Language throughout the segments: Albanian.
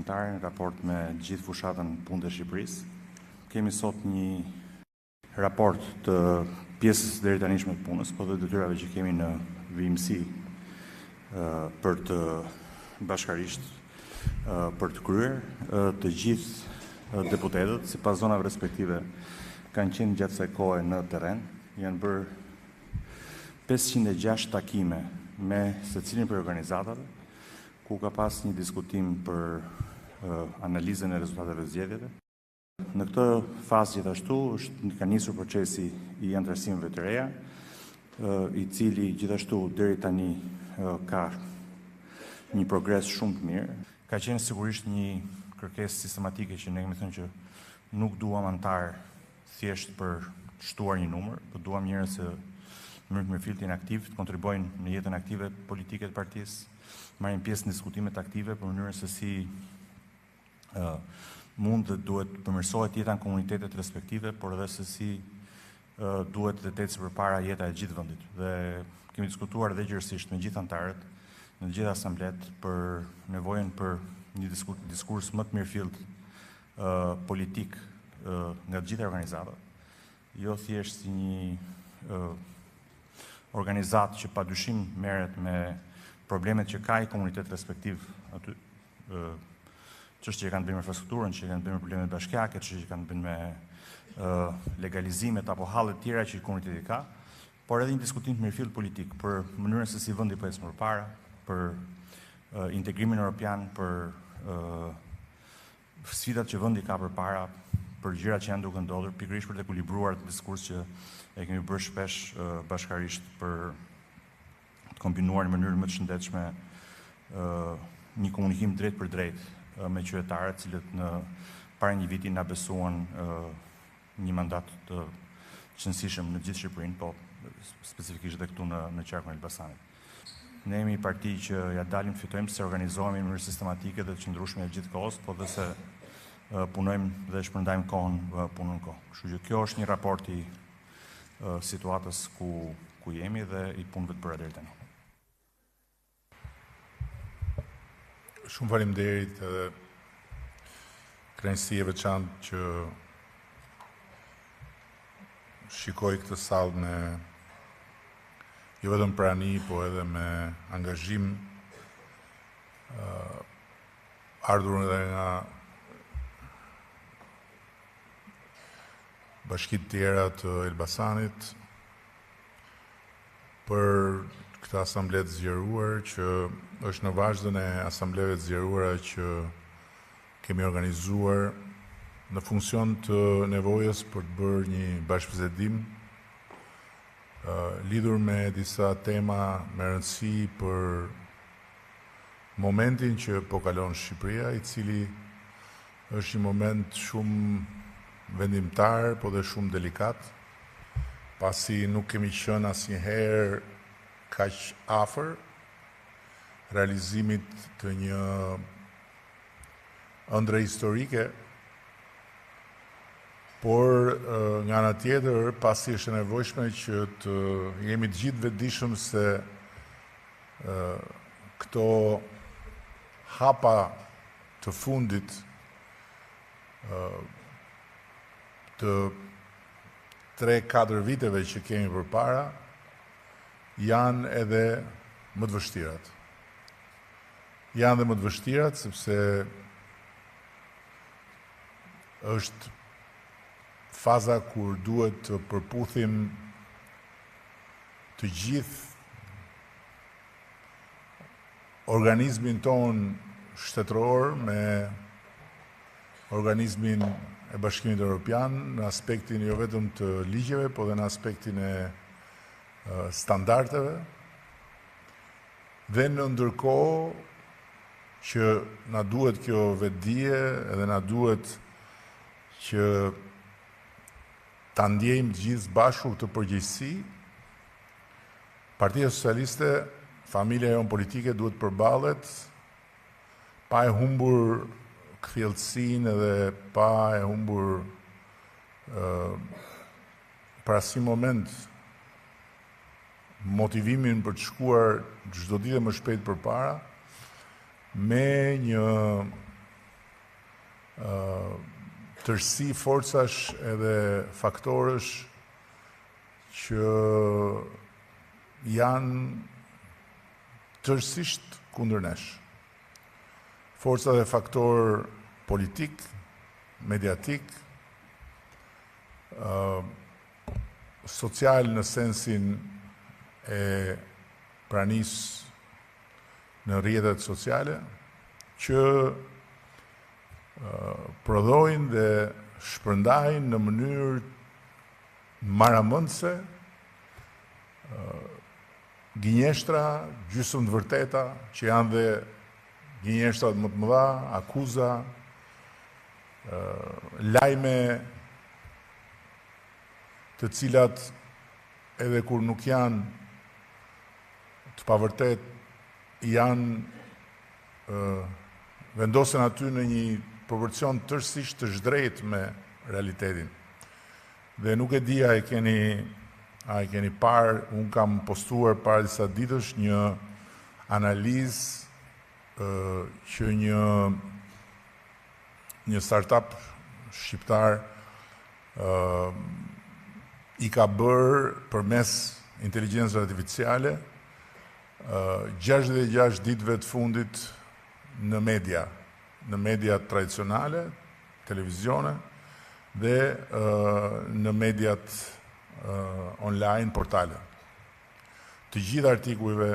Ndërkombëtare në raport me gjithë fushatën punë të Shqipërisë. Kemi sot një raport të pjesës deri tanishme të punës, po dhe detyrave që kemi në vijimësi për të bashkarisht për të kryer. Të gjithë deputetët, sipas zonave respektive, kanë qenë gjatë kësaj kohe në terren. Janë bërë 506 takime me secilin për organizatave, ku ka pas një diskutim për analizën e rezultateve zgjedhjeve. Në këtë fazë gjithashtu ka nisur procesi i antarësimeve të reja, i cili gjithashtu deri tani ka një progres shumë të mirë. Ka qenë sigurisht një kërkesë sistematike që ne kemi thënë që nuk duam antar thjesht për të shtuar një numër, por duam njerëz që në mënyrë të mirëfillë aktiv të kontribuojnë në jetën aktive politike të partisë, marrin pjesë në diskutimet aktive për mënyrën se si mund dhe duhet përmirësohet jeta në komunitetet respektive, por edhe se si duhet të ecë përpara jeta e gjithë vendit. Dhe kemi diskutuar dhe gjërësisht me gjithë antarët, në gjithë asamblet për nevojën për një diskurs më të mirëfillt politik nga të gjitha organizatat. Jo thjesht si një organizat që padyshim merret me problemet që ka i komunitet respektiv aty, çështje që kanë bërë me infrastrukturën, që kanë bërë me problemet bashkiake, çështje që kanë bërë me legalizimet apo hallet tjera që komuniteti ka, por edhe një diskutim të mirëfillt politik për mënyrën se si vendi po ecë përpara, për integrimin evropian, për sfidat që vendi ka përpara, për gjërat që janë duke ndodhur, pikërisht për të ekuilibruar të diskurs që e kemi bërë shpesh bashkarisht për të kombinuar në mënyrë më të shëndetshme një komunikim drejt për drejt me qytetarët, cilët në para një viti na besuan një mandat të qëndësishëm në gjithë Shqipërinë, po specifikisht edhe këtu në qarkun e Elbasanit. Ne jemi parti që ja dalim fitojmë se organizohemi në mënyrë sistematike dhe të qëndrueshme gjithë kohës, po dhe se punojmë dhe shpërndajmë kohën punën kohë. Kështu që kjo është një raport i situatës ku jemi dhe i punëve të bëra deri tani. Shumë faleminderit edhe kënaqësi e veçantë që shikoj këtë sallë me jo vetëm prani, po edhe me angazhim ardhur edhe nga bashkitë tjera të Elbasanit për këtë asamble të zgjeruar që është në vazhdën e asambleve të zgjeruara që kemi organizuar në funksion të nevojës për të bërë një bashkëbisedim lidhur me disa tema me rëndësi për momentin që po kalon Shqipëria, i cili është një moment shumë vendimtar, po dhe shumë delikat, pasi nuk kemi qenë asnjëherë kaq afër realizimit të një ëndre historike, por nga ana tjetër, pasi është e nevojshme që të jemi të gjithë vetëdijshëm se këto hapa të fundit të 3-4 viteve që kemi përpara janë edhe më të vështirat. Janë dhe më të vështirat sepse është faza kur duhet të përputhim të gjithë organizmin ton shtetëror me organizmin e Bashkimit Evropian në aspektin jo vetëm të ligjeve, po dhe në aspektin e standardeve. Dhe në ndërkohë që na duhet kjo vetdije edhe na duhet që ta ndjejmë gjithë bashku këtë përgjegjësi, Partia Socialiste, familja jonë politike duhet përballet pa e humbur kthjellësinë edhe pa e humbur për asnjë moment motivimin për të shkuar çdo ditë më shpejt përpara me një tërsi forcash edhe faktorësh që janë tërësisht kundër nesh. Forca dhe faktor politik, mediatik, social në sensin e pranis në rrjetet sociale, që prodhojnë dhe shpërndajnë në mënyrë maramëndse gënjeshtra, gjysmë të vërteta, që janë dhe gënjeshtrat më të mëdha, akuza, lajme të cilat edhe kur nuk janë të pavërtet, janë vendosen aty në një proporcion tërësisht të zhdrejt me realitetin. Dhe nuk e di a e keni parë, unë kam postuar para disa ditësh një analizë që një startup shqiptar i ka bërë përmes inteligjencës artificiale 66 ditëve të fundit në media tradicionale, televizione dhe në mediat online, portale. Të gjitha artikujve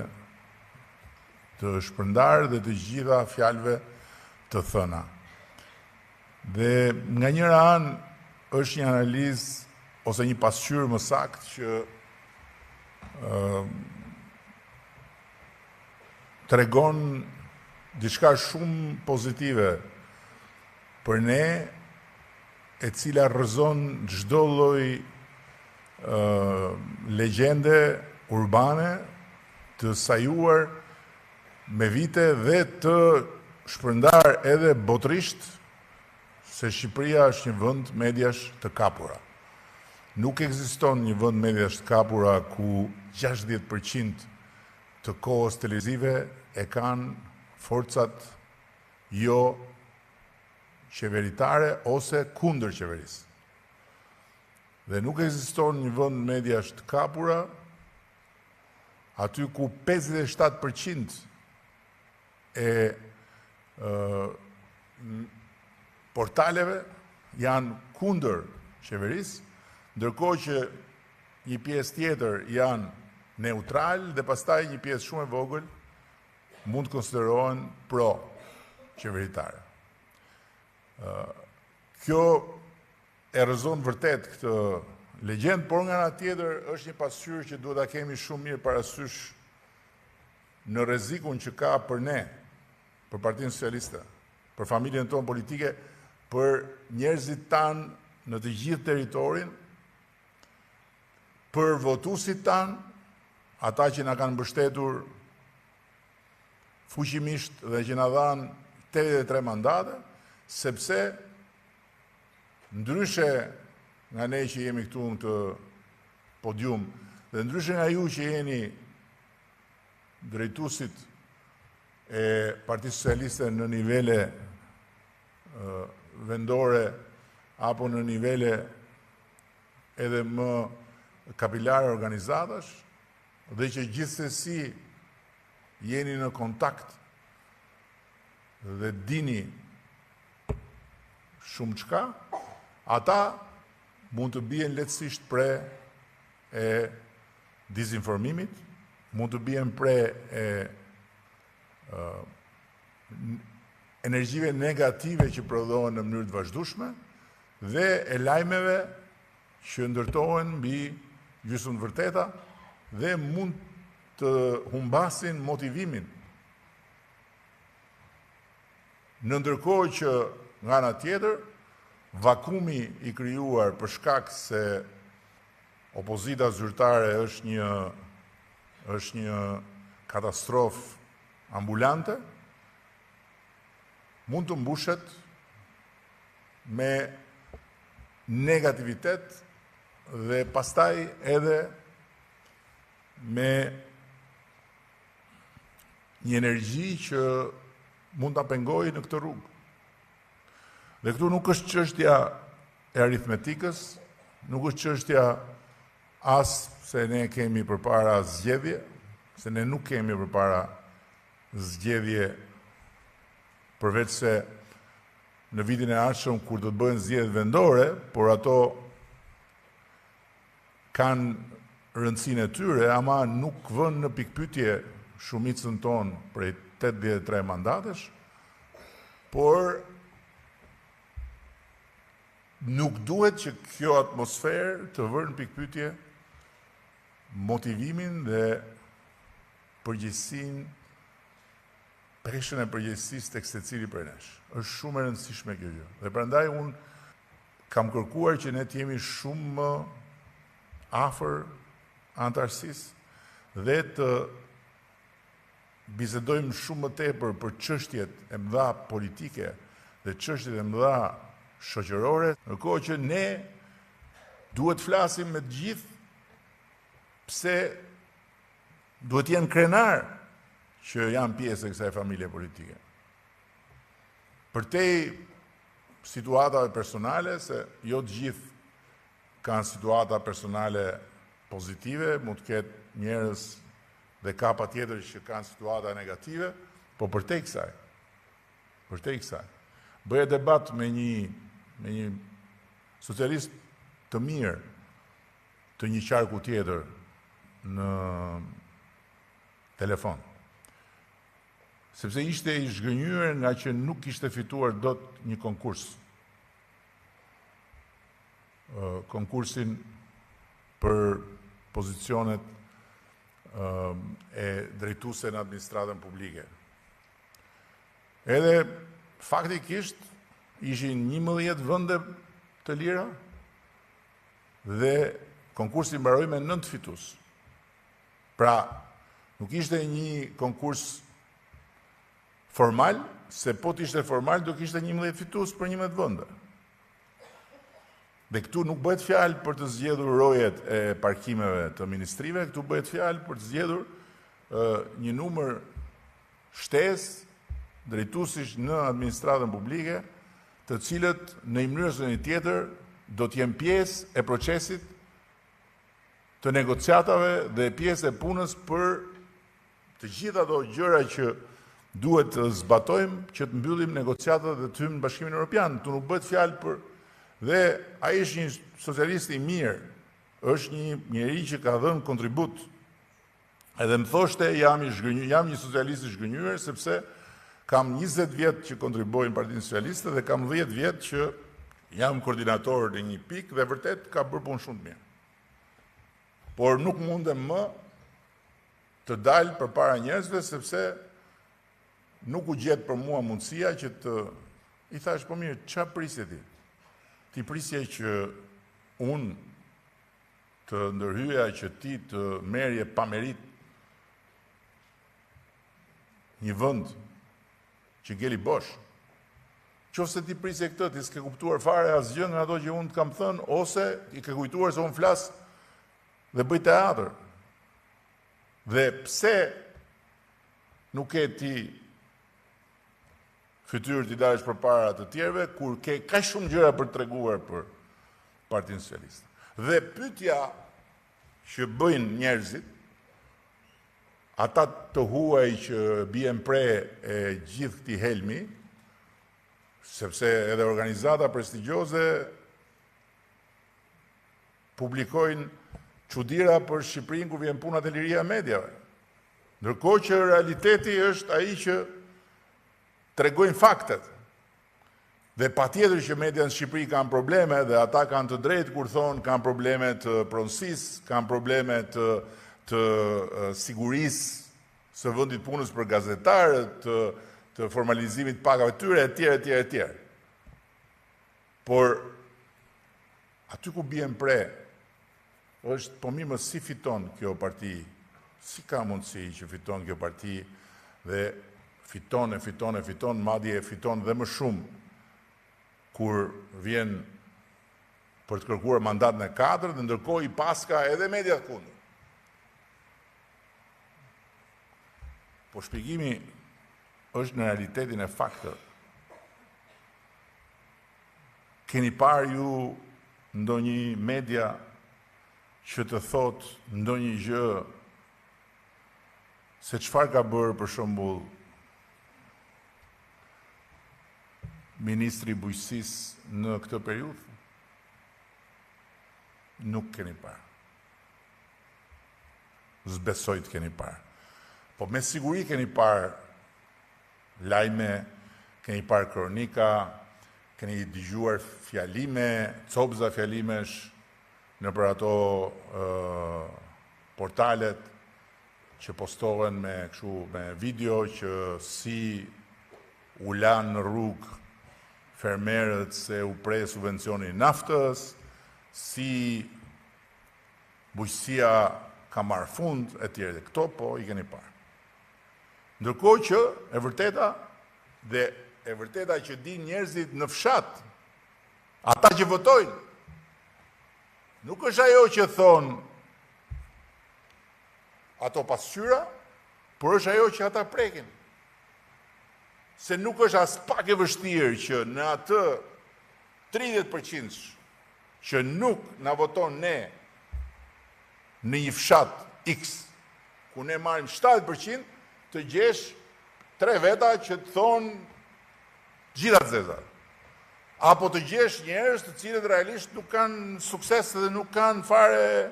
të shpërndarë dhe të gjitha fjalëve të thëna. Dhe nga njëra anë është një analizë ose një pasqyrë më saktë që tregon diçka shumë pozitive për ne, e cila rrëzon çdo lloj legjende urbane të sajuar me vite dhe të shpërndar edhe botërisht se Shqipëria është një vend mediash të kapura. Nuk ekziston një vend mediash të kapura ku 60% të kohës televizive e kanë forcat jo qeveritare ose kundër qeverisë. Dhe nuk ekziston një vend mediash të kapura aty ku 57% e portaleve janë kundër qeverisë, ndërkohë që një pjesë tjetër janë neutral dhe pastaj një pjesë shumë e vogël mund të konsiderohen pro qeveritare. Kjo e rrëzon vërtet këtë legjend, por nga ana tjetër është një pasqyrë që duhet ta kemi shumë mirë parasysh në rrezikun që ka për ne, për Partinë Socialiste, për familjen tonë politike, për njerëzit tanë në të gjithë territorin, për votuesit tanë, ata që na kanë mbështetur fuqimisht dhe që na dhanë 83 mandate, sepse ndryshe nga ne që jemi këtu në të podium, dhe ndryshe nga ju që jeni drejtuesit e Partisë Socialiste në nivele vendore apo në nivele edhe më kapilare organizatash, dhe që gjithsesi jeni në kontakt dhe dini shumë çka, ata mund të bien lehtësisht pre e dizinformimit, mund të bien pre e energjive negative që prodhohen në mënyrë të vazhdueshme dhe e lajmeve që ndërtohen mbi gjysmë të vërteta dhe mund të humbasin motivimin. Në ndërkohë që nga ana tjetër, vakumi i krijuar për shkak se opozita zyrtare është një katastrofë ambulante, mund të mbushet me negativitet dhe pastaj edhe me një energji që mund ta pengojë në këtë rrugë. Dhe këtu nuk është çështja e aritmetikës, nuk është çështja as se ne kemi përpara zgjedhje, se ne nuk kemi përpara zgjedhje përveç se në vitin e ardhshëm kur do të bëhen zgjedhjet vendore, por ato kanë rëndësinë e tyre, ama nuk vënë në pikpyetje shumicën tonë prej 83 mandatesh, por nuk duhet që kjo atmosferë të vërë në pikpyetje motivimin dhe përgjegjësinë, peshën e përgjegjësisë tek secili prej nesh. Është shumë e rëndësishme kjo gjë. Dhe prandaj unë kam kërkuar që ne të jemi shumë më afër antarësisë dhe të bisedojmë shumë më tepër për çështjet e mëdha politike dhe çështjet e mëdha shoqërore, ndërkohë që ne duhet flasim me të gjithë pse duhet jenë krenar që janë pjesë e kësaj familje politike. Përtej situatave personale, se jo të gjithë kanë situata personale pozitive, mund të ketë njerëz dhe ka patjetër që kanë situata negative, po përtej kësaj. Bëja debat me një socialist të mirë të një qarku tjetër në telefon. Sepse ishte i zhgënjur nga që nuk ishte fituar dot një konkurs. Konkursin për pozicionet e drejtuese në administratën publike. Edhe faktikisht ishin 11 vende të lira dhe konkursi mbaroi me 9 fitues. Pra, nuk ishte një konkurs formal, se po të ishte formal do kishte 11 fitues për 11 vende. Dhe këtu nuk bëhet fjalë për të zgjedhur rojet e parkimeve të ministrive, këtu bëhet fjalë për të zgjedhur një numër shtesë drejtuesish në administratën publike, të cilët në një mënyrë ose një tjetër do të jenë pjesë e procesit të negociatave dhe pjesë e punës për të gjitha ato gjëra që duhet të zbatojmë që të mbyllim negociatat dhe të hymë në Bashkimin Evropian. Tu nuk bëhet fjalë për dhe ai është një socialist i mirë, është një njeri që ka dhënë kontribut. Edhe më thoshte jam një socialist i zhgënjur sepse kam 20 vjet që kontriboj në Partinë Socialiste dhe kam 10 vjet që jam koordinator në një pikë dhe vërtet ka bërë punë shumë të mirë. Por nuk mundem më të dalë përpara njerëzve sepse nuk u gjetë për mua mundësia që të i thash po mirë, çfarë prisje ti? Ti prisje që unë të ndërhyja që ti të merje pa merit një vend që ngeli bosh. Qofse ti prisje këtë, ti s'ke kuptuar fare asgjë nga ato që unë të kam thënë, ose i ke kujtuar se unë flas dhe bëj teatër. Dhe pse nuk e ti fytyrë t'i dalësh përpara të tjerëve, kur ke kaq shumë gjëra për treguar për Partinë Socialiste. Dhe pyetja që bëjnë njerëzit, ata të huaj që bien pre e gjithë këtij helmi, sepse edhe organizata prestigjioze publikojnë çuditëra për Shqipërinë kur vjen puna te liria e mediave. Ndërkohë që realiteti është ai që tregojnë faktet. Dhe patjetër që media në Shqipëri kanë probleme dhe ata kanë të drejtë kur thonë kanë probleme të pronësisë, kanë probleme të sigurisë së vendit punës për gazetarët, të formalizimit pagave tyre etj. Por aty ku bien pre është po mirë si fiton kjo parti, si ka mundësi që fiton kjo parti dhe fiton, madje fiton dhe më shumë kur vjen për të kërkuar mandatën e 4 dhe ndërkohë i paska edhe mediat kundër. Po shpjegimi është në realitetin e fakteve. keni parë ju ndonjë media që të thot ndonjë gjë se çfarë ka bërë për shembull Ministri i Bujqësisë në këtë periudhë? Nuk keni parë. Zbesoj të keni parë. Po me siguri keni parë lajme, keni parë kronika, keni dëgjuar fjalime, copëza fjalimesh në për ato portalet që postohen me video që si u lanë në rrugë fermerët se u prej subvencioni naftës, si bujqësia ka marrë fund, e tjerë dhe këto, po i keni parë. Ndërkohë që e vërteta që din njerëzit në fshat, ata që votojnë, nuk është ajo që thonë ato pasqyra, por është ajo që ata prekin. Se nuk është as pak e vështirë që në atë 30% që nuk na voton ne në një fshat X, ku ne marrim 7%, të gjesh 3 veta që të thonë gjitha të zezat. Apo të gjesh njerëz të cilët realisht nuk kanë sukses dhe nuk kanë fare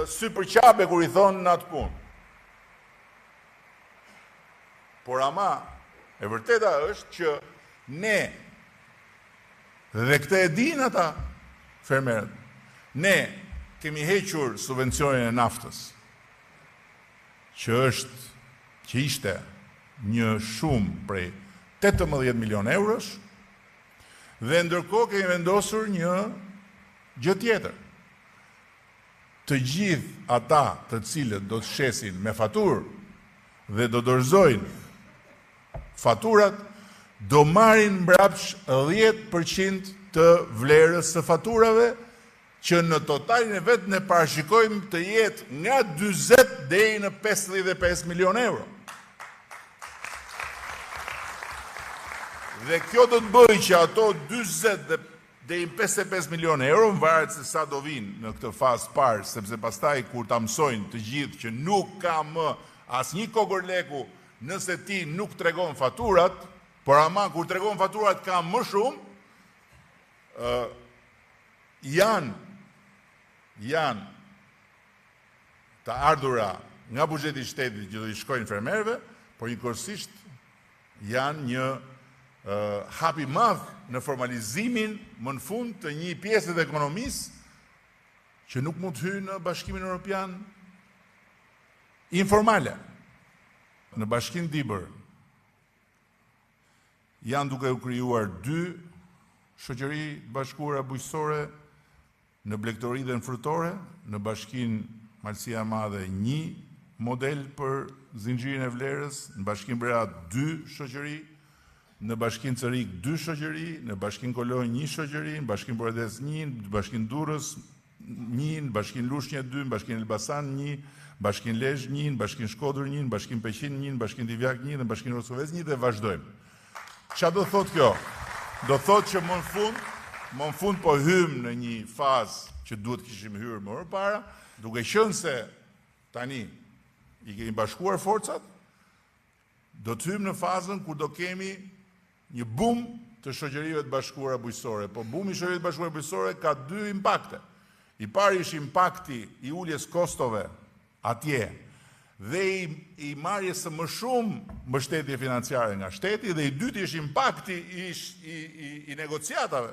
sy për qape kur i thonë në atë punë. Por ama, e vërteta është që ne, dhe këtë e din ata fermerët, ne kemi hequr subvencionin e naftës, që ishte një shumë prej 18 milion eurosh, dhe ndërkohë kemi vendosur një gjë tjetër. Të gjithë ata të cilët do të shesin me faturë dhe do dorëzojnë faturat, do marrin mbrapsht 10% të vlerës së faturave, që në totalin e vetë ne parashikojmë të jetë nga 40 deri në 55 milion euro. Dhe kjo do të bëjë që ato 40 deri në 55 milion euro, në varet se sa do vinë në këtë fazë parë, sepse pastaj kur ta mësojnë të gjithë që nuk ka më asnjë kokërleku nëse ti nuk tregon faturat, por ama kur tregon faturat ka më shumë, janë të ardhura nga buxheti i shtetit që do i shkojnë fermerëve, por njëkohësisht janë një hap i madh në formalizimin më në fund të një pjesë të ekonomisë që nuk mund të hyjë në Bashkimin Evropian informale. Në Bashkinë Dibër janë duke u krijuar 2 shoqëri bashkuara bujqësore, në blegtori dhe në frutore, në Bashkinë Malësia e Madhe 1 model për zinxhirin e vlerës, në Bashkinë Berat 2 shoqëri, në Bashkinë Cerik 2 shoqëri, në Bashkinë Kolonjë 1 shoqëri, në Bashkinë Bordes 1, në Bashkinë Durrës 1, në Bashkinë Lushnjë 2, në Bashkinë Elbasan 1, Bashkinë Lezhë 1, në Bashkinë Shkodër 1, në Bashkinë Peqin 1, në Bashkinë Divjak 1, në Bashkinë Rosovec 1 dhe vazhdojmë. Çfarë do thotë kjo? Do thotë që më në fund po hym në një fazë që duhet kishim hyrë më përpara, duke qenë se tani i kemi bashkuar forcat, do të hym në fazën ku do kemi një bum të shoqërive të bashkuara bujqësore. Po bumi i shoqërive të bashkuara bujqësore ka 2 impakte. I pari është impakti i uljes kostove atje dhe i marrjes së më shumë mbështetje financiare nga shteti, dhe i dyti është impakti i negociatave,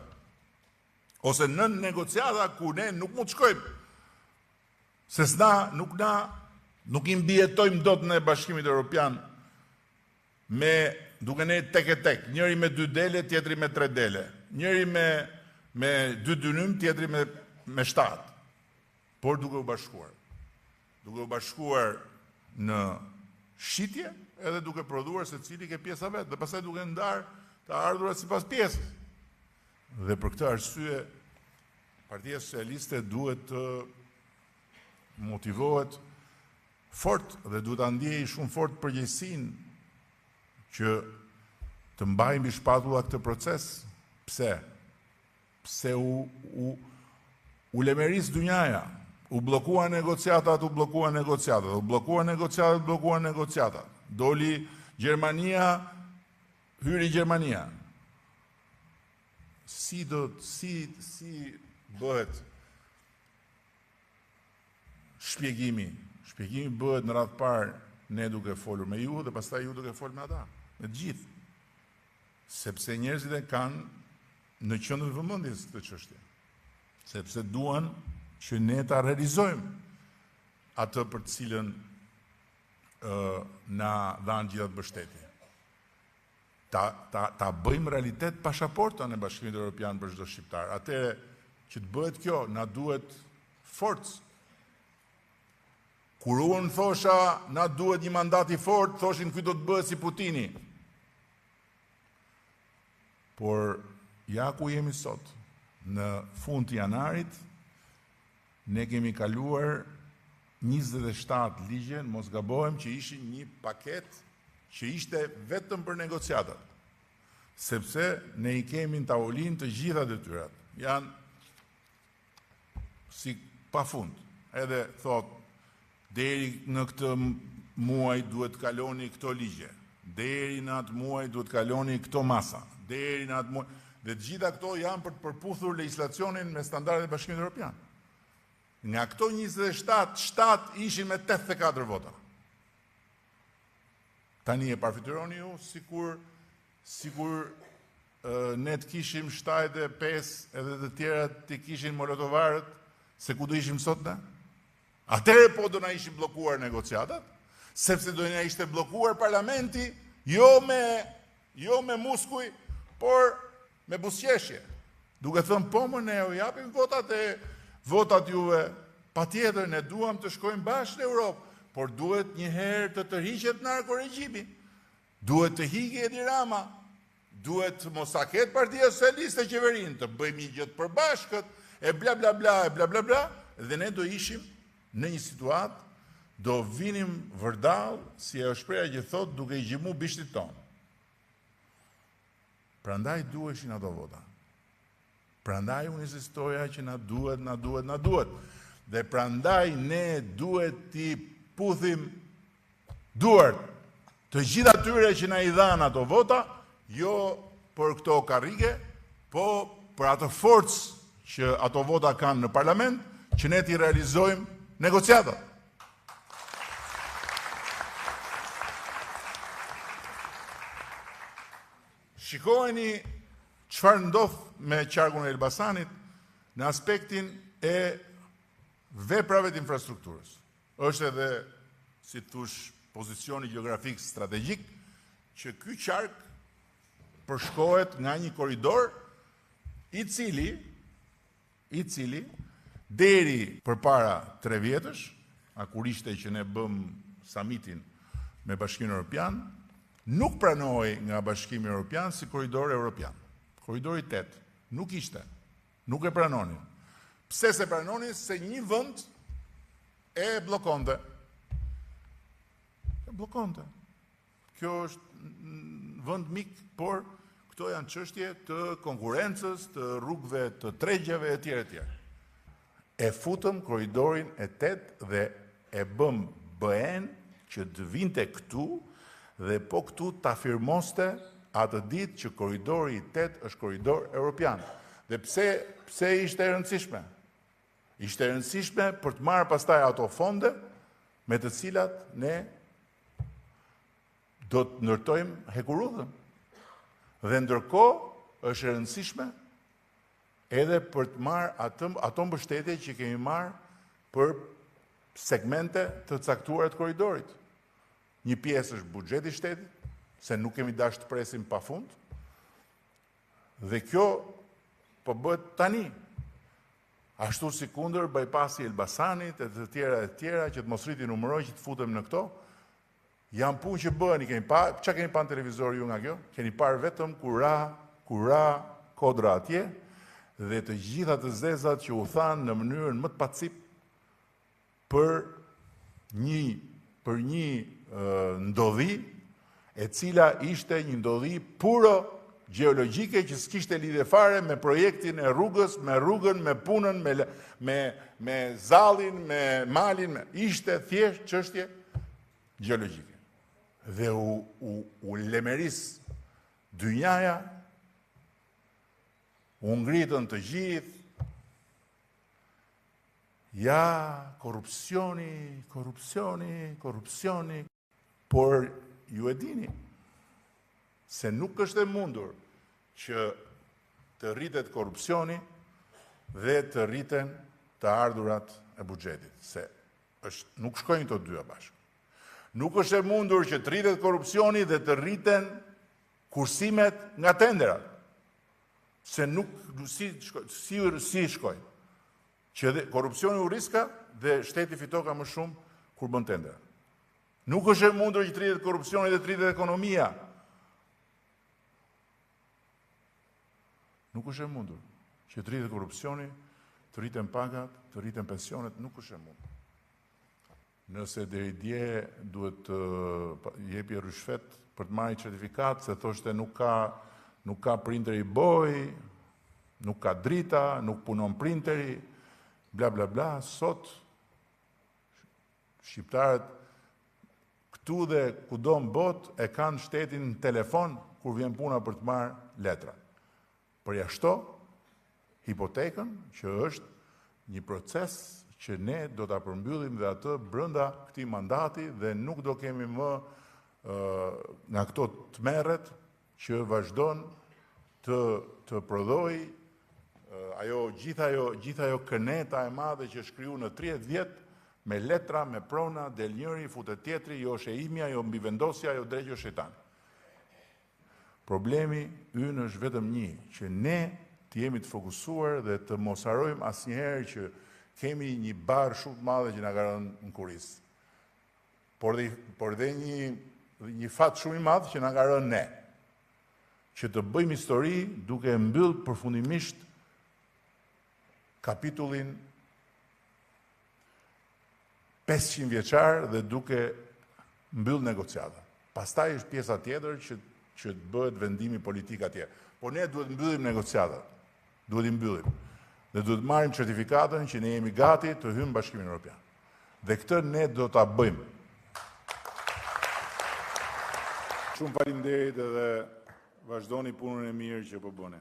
ose në negociata ku ne nuk mund të shkojmë, se nuk i mbijetojmë dot në Bashkimit Evropian duke ne tek e tek, njëri me 2 dele, tjetri me 3 dele, njëri me 2 dynym, tjetri me 7, por duke u bashkuar. Duke u bashkuar në shitje, edhe duke prodhuar se cili ke pjesa vetë, dhe pastaj duke ndarë të ardhurat sipas pjesës. Dhe për këtë arsye, Partia Socialiste duhet të motivohet fort dhe duhet ta ndjejë shumë fort përgjegjësinë që të mbajë mbi shpatulla këtë proces. Pse? pse u lemeris dunjaja, u blokua negociatat, doli Gjermania, hyri Gjermania. Si bëhet shpjegimi? Shpjegimi bëhet në radhë parë ne duke folur me ju dhe pastaj ju duke folur me ata, me të gjithë. Sepse njerëzit e kanë në qendrën e vëmendjes këtë çështje. Sepse duan që ne ta realizojmë atë për të cilën na dhanë gjithë atë mbështetje. Ta bëjmë realitet pasaportën e Bashkimit Evropian për çdo shqiptar. Atëherë që të bëhet kjo, na duhet forcë. Kur unë thosha, na duhet një mandat i fortë, thoshin ky do të bëhet si Putini. Por ja ku jemi sot, në fund të janarit, ne kemi kaluar 27 ligje, mos gabohem që ishin një paket që ishte vetëm për negociatat. Sepse ne i kemi në tavolinë të gjitha detyrat. Janë si pafund. Edhe thot, deri në këtë muaj duhet kaloni këto ligje. Deri në atë muaj duhet kaloni këto masa. Deri në atë muaj. Dhe të gjitha këto janë për të përputhur legislacionin me standardet e Bashkimit Evropian. Nga këto 27, 7 ishin me 84 vota. Tani e parfityroni ju, sikur ne të kishim 75 edhe të tjera të kishin molotovarët, se ku do ishim sot ne? Atëherë po do na ishin bllokuar negociatat, sepse do na ishte bllokuar parlamenti, jo me muskuj, por me buzëqeshje. Duke thënë po më ne u japim votat juve, patjetër ne duam të shkojmë bashkë në Europë, por duhet një herë të tërhiqet narkoregjimi. Duhet të hiqet Edi Rama, duhet mos a ketë Partia Socialiste qeverinë, të bëjmë një gjë të përbashkët, e bla bla bla, dhe ne do ishim në një situatë, do vinim vërdall, si e shpreha që thot, duke i gjimu bishtit tonë. Prandaj duheshin ato vota. Prandaj unë insistoja që na duhet. Dhe prandaj ne duhet t'i puthim duart të gjitha atyre që na i dhanë ato vota, jo për këto karrige, po për atë forcë që ato vota kanë në parlament, që ne t'i realizojmë negociatat. Shikojeni çfarë ndodh me qarkun e Elbasanit në aspektin e veprave të infrastrukturës. Është edhe, si thush, pozicioni gjeografik strategjik që ky qark përshkohet nga një korridor i cili deri përpara 3 vjetësh, kur ishte që ne bëm samitin me Bashkimin Evropian, nuk pranohej nga Bashkimi Evropian si korridor evropian. Korridori 8 nuk ishte, nuk e pranonin. Pse se pranonin? Se një vend e bllokonte. Kjo është vend mik, por këto janë çështje të konkurrencës, të rrugëve të tregjeve etj. E futëm korridorin e 8 dhe e bëm BE-n që të vinte këtu dhe po këtu ta firmoste atë ditë që korridori i 8 është korridor evropian. Dhe pse ishte e rëndësishme? Ishte e rëndësishme për të marrë pastaj ato fonde me të cilat ne do të ndërtojmë hekurudhën. Dhe ndërkohë është e rëndësishme edhe për të marrë ato mbështetje që kemi marrë për segmente të caktuara të korridorit. Një pjesë është buxheti i shtetit, se nuk kemi dashur të presim pafund. Dhe kjo po bëhet tani. Ashtu si kundër bypassi i Elbasanit e të tjera që të mos rriti numëroj që të futem në këto, janë punë që bëhen, çka keni parë në televizor ju nga kjo? Keni parë vetëm kur ra kodra atje dhe të gjitha të zezat që u thanë në mënyrën më të pacip për një ndodhi e cila ishte një ndodhi puro gjeologjike që s'kishte lidhje fare me projektin e rrugës, me rrugën, me punën, me zallin, me malin, ishte thjesht çështje gjeologjike. Dhe u lemeris dynjaja, u ngritën të gjithë, ja, korupcioni, por ju e dini se nuk është e mundur që të rritet korupcioni dhe të rriten të ardhurat e buxhetit, se nuk shkojnë të dyja bashkë. Nuk është e mundur që të rritet korupcioni dhe të rriten kursimet nga tenderat, se nuk si shkojnë. Që korupcioni u riska dhe shteti fiton ka më shumë kur bën tendera. Nuk është e mundur që të rritet korupcioni dhe të rritet ekonomia. Nuk është e mundur që të rritet korupcioni, të rriten pagat, të rriten pensionet, nuk është e mundur. Nëse deri dje duhet të jepi rishfet për të marrë certifikat, se thoshte nuk ka printeri boj, nuk ka drita, nuk punon printeri, bla bla bla, sot shqiptarët këtu dhe kudo në botë e kanë shtetin në telefon kur vjen puna për të marrë letra. Përjashto hipotekën, që është një proces që ne do ta përmbyllim dhe atë brenda këtij mandati dhe nuk do kemi më nga këto tmerret që vazhdon të prodhoi gjithë ajo këneta e madhe që shkriu në 30 vjet me letra, me prona, del njëri, futet tjetri, jo është e imja, jo mbivendosja, jo dregjo shejtani. Problemi ynë është vetëm një, që ne të jemi të fokusuar dhe të mos harrojmë asnjëherë që kemi një barë shumë të madhe që na ka rënë në kuris. Por dhe një fat shumë i madh që na ka rënë ne. Që të bëjmë histori duke mbyll përfundimisht kapitullin 500 vjeçar dhe duke mbyll negociata. Pastaj është pjesa tjetër që të bëhet vendimi politik atje. Por ne duhet mbyllim negociatat. Duhet i mbyllim. Dhe duhet marrim certifikatën që ne jemi gati të hyjmë në Bashkimin Evropian. Dhe këtë ne do ta bëjmë. Shumë faleminderit edhe vazhdoni punën e mirë që po bëni.